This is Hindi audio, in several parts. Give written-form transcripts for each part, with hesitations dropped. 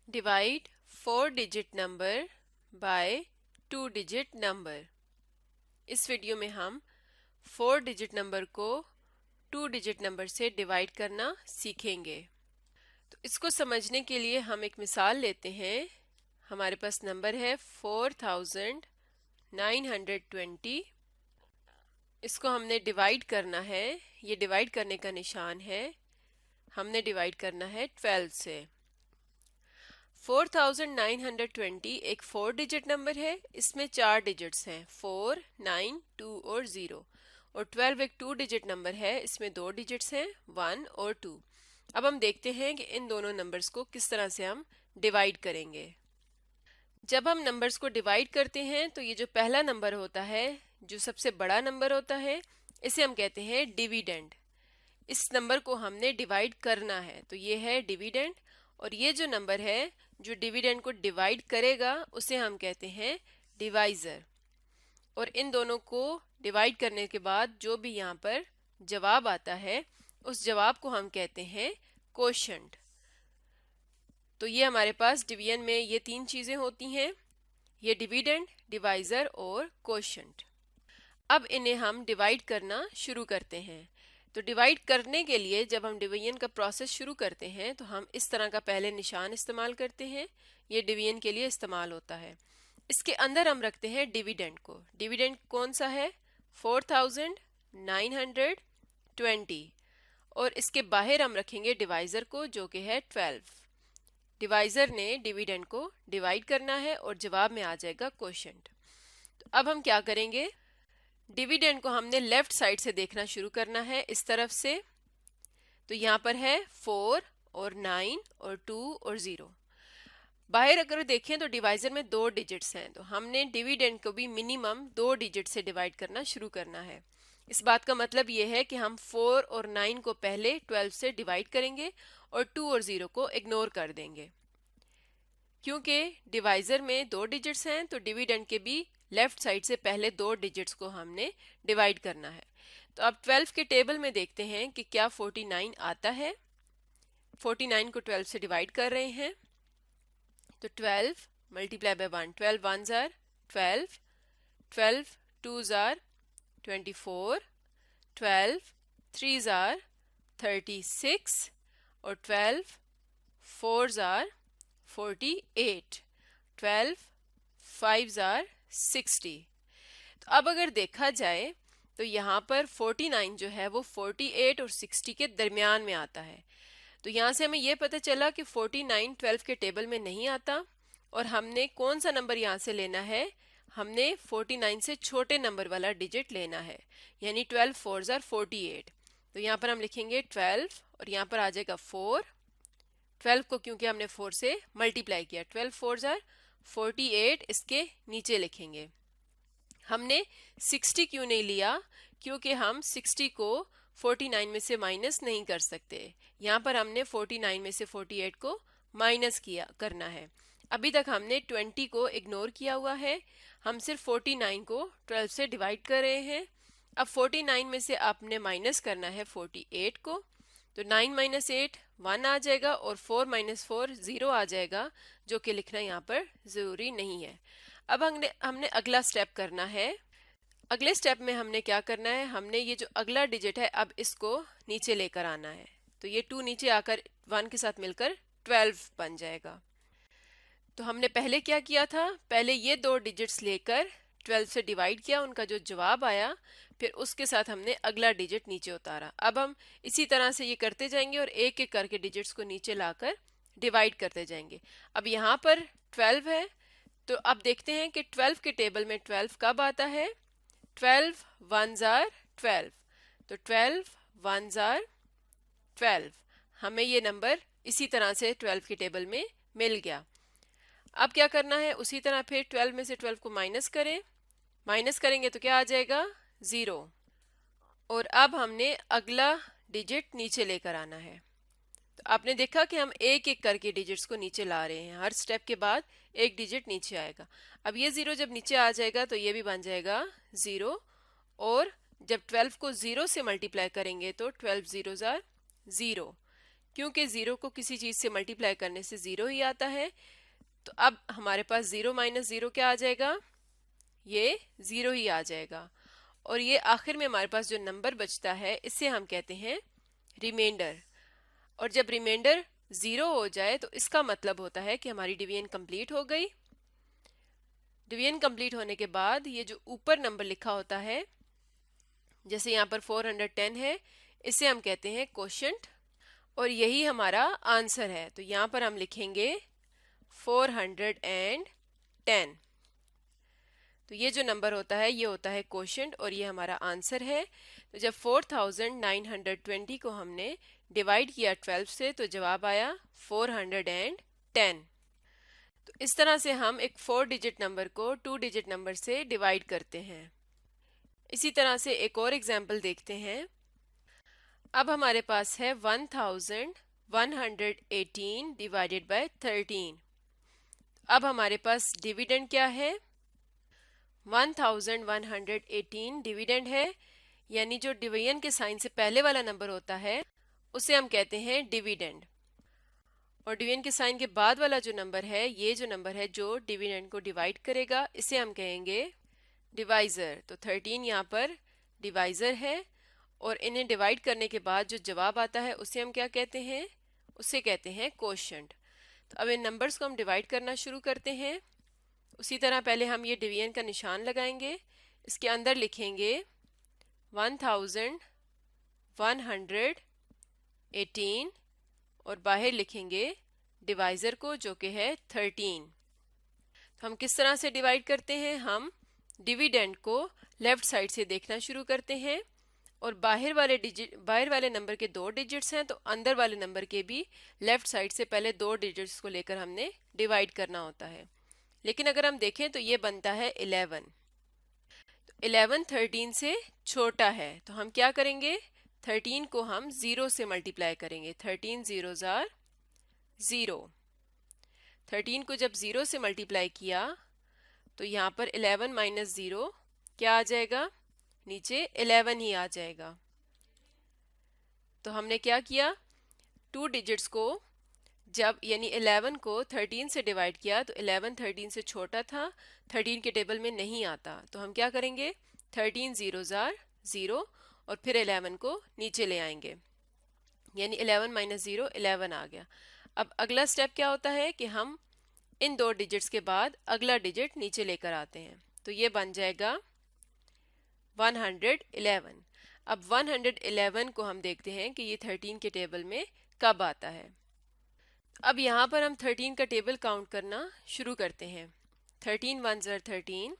Divide 4-digit number by 2-digit number। इस वीडियो में हम 4-digit नंबर को 2-digit नंबर से डिवाइड करना सीखेंगे। तो इसको समझने के लिए हम एक मिसाल लेते हैं। हमारे पास नंबर है 4920। इसको हमने डिवाइड करना है। ये डिवाइड करने का निशान है। हमने डिवाइड करना है 12 से। 4920 एक 4-digit नंबर है। इसमें 4 डिजिट्स हैं, 4, 9, 2 और 0। और 12 एक 2-digit नंबर है। इसमें 2 डिजिट्स हैं, 1 और 2। अब हम देखते हैं कि इन दोनों नंबर्स को किस तरह से हम डिवाइड करेंगे। जब हम नंबर्स को डिवाइड करते हैं तो ये जो पहला नंबर होता है, जो सबसे बड़ा नंबर होता है, इसे हम कहते हैं डिविडेंड। इस नंबर को हमने डिवाइड करना है, तो ये है डिविडेंड। और ये जो नंबर है जो डिविडेंड को डिवाइड करेगा उसे हम कहते हैं डिवाइजर। और इन दोनों को डिवाइड करने के बाद जो भी यहाँ पर जवाब आता है उस जवाब को हम कहते हैं कोशेंट। तो ये हमारे पास डिवीजन में ये 3 चीजें होती हैं, ये डिविडेंड, डिवाइजर और कोशेंट। अब इन्हें हम डिवाइड करना शुरू करते हैं। तो डिवाइड करने के लिए जब हम डिवीजन का प्रोसेस शुरू करते हैं तो हम इस तरह का पहले निशान इस्तेमाल करते हैं। ये डिवीजन के लिए इस्तेमाल होता है। इसके अंदर हम रखते हैं डिविडेंड को। डिविडेंड कौन सा है? 4920। और इसके बाहर हम रखेंगे डिवाइजर को, जो कि है 12। डिवाइजर ने डिविडेंड को डिवाइड करना है और जवाब में आ जाएगा कोशेंट। तो अब हम क्या करेंगे, डिविडेंड को हमने लेफ्ट साइड से देखना शुरू करना है, इस तरफ से। तो यहाँ पर है 4 और 9 और 2 और 0। बाहर अगर देखें तो डिवाइजर में 2 डिजिट्स हैं, तो हमने डिविडेंड को भी मिनिमम 2 डिजिट से डिवाइड करना शुरू करना है। इस बात का मतलब ये है कि हम 4 और 9 को पहले 12 से डिवाइड करेंगे और 2 और 0 को इग्नोर कर देंगे। क्योंकि डिवाइजर में 2 डिजिट्स हैं तो डिविडेंड के भी लेफ्ट साइड से पहले 2 डिजिट्स को हमने डिवाइड करना है। तो अब 12 के टेबल में देखते हैं कि क्या 49 आता है। 49 को 12 से डिवाइड कर रहे हैं, तो 12 multiply by 1, 12 1s are 12, 12 2s are 24, 12 3s are 36 और 12 4s आर 48, 12 5s आर 60। तो अब अगर देखा जाए तो यहाँ पर 49 जो है वो 48 और 60 के दरमियान में आता है। तो यहाँ से हमें ये पता चला कि 49 12 के टेबल में नहीं आता। और हमने कौन सा नंबर यहाँ से लेना है, हमने 49 से छोटे नंबर वाला डिजिट लेना है, यानी 12 4s आर 48। तो यहाँ पर हम लिखेंगे 12 और यहाँ पर आ जाएगा 4। 12 को क्योंकि हमने 4 से मल्टीप्लाई किया, 12 4s आर 48 इसके नीचे लिखेंगे। हमने 60 क्यों नहीं लिया, क्योंकि हम 60 को 49 में से माइनस नहीं कर सकते। यहाँ पर हमने 49 में से 48 को माइनस करना है। अभी तक हमने 20 को इग्नोर किया हुआ है, हम सिर्फ 49 को 12 से डिवाइड कर रहे हैं। अब 49 में से आपने माइनस करना है 48 को, तो 9 - 8 1 आ जाएगा और 4 - 4 0 आ जाएगा, जो कि लिखना यहाँ पर ज़रूरी नहीं है। अब हमने अगला स्टेप करना है। अगले स्टेप में हमने क्या करना है, हमने ये जो अगला डिजिट है अब इसको नीचे लेकर आना है। तो ये 2 नीचे आकर 1 के साथ मिलकर 12 बन जाएगा। तो हमने पहले क्या किया था, पहले ये 2 डिजिट्स लेकर 12 से डिवाइड किया, उनका जो जवाब आया, फिर उसके साथ हमने अगला डिजिट नीचे उतारा। अब हम इसी तरह से ये करते जाएंगे और एक एक करके डिजिट्स को नीचे लाकर डिवाइड करते जाएंगे। अब यहाँ पर 12 है, तो अब देखते हैं कि 12 के टेबल में 12 कब आता है। 12 1s आर 12, तो 12 1s आर 12। हमें ये नंबर इसी तरह से 12 के टेबल में मिल गया। अब क्या करना है, उसी तरह फिर 12 में से 12 को माइनस करें। माइनस करेंगे तो क्या आ जाएगा, 0। और अब हमने अगला डिजिट नीचे लेकर आना है। तो आपने देखा कि हम एक एक करके डिजिट्स को नीचे ला रहे हैं, हर स्टेप के बाद एक डिजिट नीचे आएगा। अब ये 0 जब नीचे आ जाएगा तो ये भी बन जाएगा 0। और जब 12 को 0 से मल्टीप्लाई करेंगे तो 12 0s आर 0, क्योंकि ज़ीरो को किसी चीज़ से मल्टीप्लाई करने से ज़ीरो ही आता है, तो अब हमारे पास ज़ीरो माइनस ज़ीरो क्या आ जाएगा, ये ज़ीरो ही आ जाएगा। और ये आखिर में हमारे पास जो नंबर बचता है इसे हम कहते हैं रिमाइंडर। और जब रिमाइंडर ज़ीरो हो जाए तो इसका मतलब होता है कि हमारी डिवीजन कंप्लीट हो गई। डिवीजन कंप्लीट होने के बाद ये जो ऊपर नंबर लिखा होता है, जैसे यहाँ पर 410 है, इसे हम कहते हैं कोशेंट और यही हमारा आंसर है। तो यहाँ पर हम लिखेंगे 410। तो ये जो नंबर होता है ये होता है कोशेंट और ये हमारा आंसर है। तो जब 4920 को हमने डिवाइड किया 12 से तो जवाब आया 410। तो इस तरह से हम एक 4 डिजिट नंबर को 2 डिजिट नंबर से डिवाइड करते हैं। इसी तरह से एक और एग्जाम्पल देखते हैं। अब हमारे पास है 1118 डिवाइडेड बाय 13। अब हमारे पास डिविडेंड क्या है, 1118 डिविडेंड है, यानी जो डिवीजन के साइन से पहले वाला नंबर होता है उसे हम कहते हैं डिविडेंड। और डिवीजन के साइन के बाद वाला जो नंबर है, ये जो नंबर है जो डिविडेंड को डिवाइड करेगा, इसे हम कहेंगे डिवाइजर। तो 13 यहाँ पर डिवाइजर है और इन्हें डिवाइड करने के बाद जो जवाब आता है उसे हम क्या कहते हैं, उसे कहते हैं कोशेंट। तो अब इन नंबर्स को हम डिवाइड करना शुरू करते हैं। उसी तरह पहले हम ये डिवीजन का निशान लगाएंगे, इसके अंदर लिखेंगे 1118 और बाहर लिखेंगे डिवाइजर को जो कि है 13। तो हम किस तरह से डिवाइड करते हैं, हम डिविडेंड को लेफ्ट साइड से देखना शुरू करते हैं और बाहर वाले नंबर के 2 डिजिट्स हैं तो अंदर वाले नंबर के भी लेफ्ट साइड से पहले 2 डिजिट्स को लेकर हमने डिवाइड करना होता है। लेकिन अगर हम देखें तो ये बनता है 11। तो 11 13 से छोटा है, तो हम क्या करेंगे, 13 को हम 0 से मल्टीप्लाई करेंगे। 13 zeros are 0। 13 को जब 0 से मल्टीप्लाई किया तो यहाँ पर 11 माइनस 0 क्या आ जाएगा, नीचे 11 ही आ जाएगा। तो हमने क्या किया, 2 डिजिट्स को जब यानी 11 को 13 से डिवाइड किया तो 11 13 से छोटा था, 13 के टेबल में नहीं आता, तो हम क्या करेंगे, 13 zeros are 0 और फिर 11 को नीचे ले आएंगे, यानी 11 माइनस 0 11 आ गया। अब अगला स्टेप क्या होता है कि हम इन 2 डिजिट्स के बाद अगला डिजिट नीचे लेकर आते हैं, तो ये बन जाएगा 111। अब 111 को हम देखते हैं कि ये 13 के टेबल में कब आता है। अब यहाँ पर हम 13 का टेबल काउंट करना शुरू करते हैं। 13 1s are 13,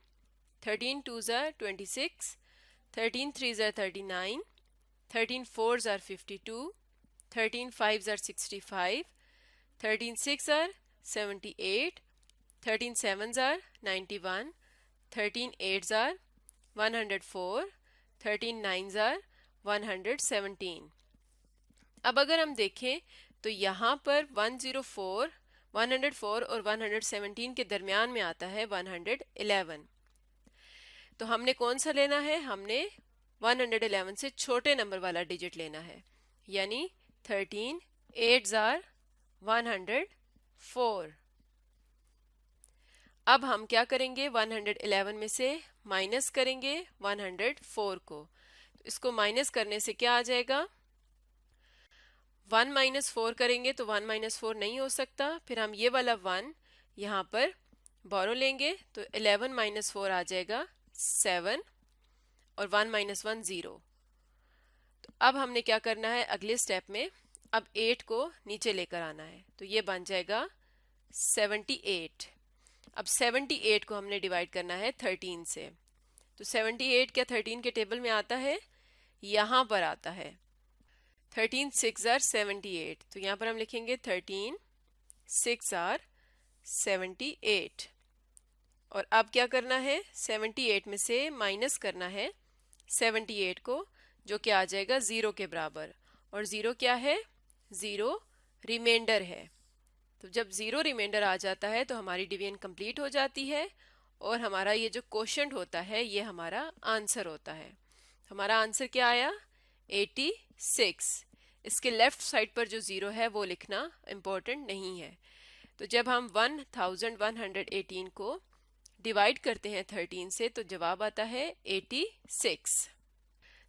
13 2s are 26, 13 3s are 39, 13 4s are 52, 13 5s are 65, 13 6 are 78, 13 7s are 91, 13 8s are 104, 13 9s are 117। अब अगर हम देखें तो यहाँ पर 104 और 117 के दरमियान में आता है 111। तो हमने कौन सा लेना है, हमने 111 से छोटे नंबर वाला डिजिट लेना है, यानी 13 8s are 104। अब हम क्या करेंगे, 111 में से माइनस करेंगे 104 को, तो इसको माइनस करने से क्या आ जाएगा, 1 माइनस 4 करेंगे तो 1 माइनस 4 नहीं हो सकता, फिर हम ये वाला 1 यहाँ पर बोरो लेंगे तो 11 माइनस 4 आ जाएगा 7 और 1 माइनस 1 0। तो अब हमने क्या करना है अगले स्टेप में, अब 8 को नीचे लेकर आना है, तो ये बन जाएगा 78। अब 78 को हमने डिवाइड करना है 13 से, तो 78 क्या 13 के टेबल में आता है, यहाँ पर आता है। 13 6s are 78, तो यहाँ पर हम लिखेंगे 13 6 are 78। और अब क्या करना है, 78 में से माइनस करना है 78 को, जो कि आ जाएगा 0 के बराबर, और 0 क्या है, 0 रिमाइंडर है। तो जब 0 रिमाइंडर आ जाता है तो हमारी डिवीजन कंप्लीट हो जाती है और हमारा ये जो क्वोशंट होता है ये हमारा आंसर होता है। हमारा आंसर क्या आया, 86। इसके लेफ्ट साइड पर जो ज़ीरो है वो लिखना इम्पोर्टेंट नहीं है। तो जब हम 1118 को डिवाइड करते हैं 13 से तो जवाब आता है 86।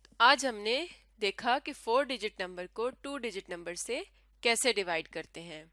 तो आज हमने देखा कि 4 डिजिट नंबर को 2 डिजिट नंबर से कैसे डिवाइड करते हैं।